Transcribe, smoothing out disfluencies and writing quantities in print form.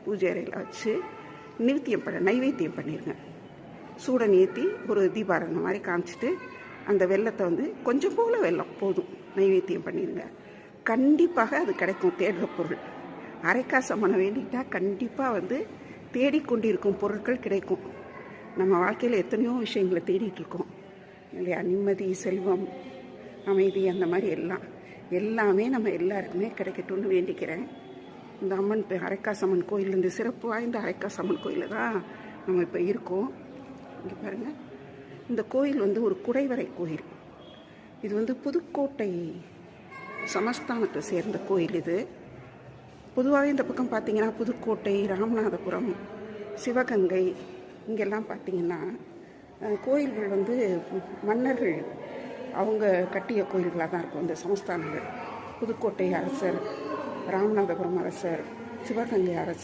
பூஜை அறையில் வச்சு நைவேத்தியம் பண்ணிடுங்க. சூடன் ஏற்றி ஒரு தீபாராதனை மாதிரி காமிச்சிட்டு அந்த வெல்லத்தை கொஞ்சம் போல் வெல்லம் போதும் நைவேத்தியம் பண்ணிடுங்க. கண்டிப்பாக அது கிடைக்கும். தேடுற பொருள் அரைக்காசமான வேண்டிட்டால் கண்டிப்பாக தேடிக்கொண்டிருக்கும் பொருட்கள் கிடைக்கும். நம்ம வாழ்க்கையில் எத்தனையோ விஷயங்களை தேடிட்டு இருக்கோம் இல்லையா? நிம்மதி, செல்வம், அமைதி, அந்த மாதிரி எல்லாமே நம்ம எல்லாருக்குமே கிடைக்கட்டும்னு வேண்டிக்கிறேன். இந்த அம்மன் அரைக்காசம்மன் கோயில், இந்த சிறப்பு வாய்ந்த அரைக்காசம்மன் கோயிலில் தான் நம்ம இப்போ இருக்கோம். இங்கே பாருங்கள், இந்த கோயில் ஒரு குடைவரை கோயில். இது புதுக்கோட்டை சமஸ்தானத்தை சேர்ந்த கோயில். இது பொதுவாகவே இந்த பக்கம் பார்த்திங்கன்னா புதுக்கோட்டை, ராமநாதபுரம், சிவகங்கை இங்கெல்லாம் பார்த்திங்கன்னா கோயில்கள் மன்னர்கள் அவங்க கட்டிய கோயில்களாக தான் இருக்கும். இந்த சமஸ்தானங்கள் புதுக்கோட்டை அரசர், ராமநாதபுரம் அரசர், சிவகங்கை அரசர்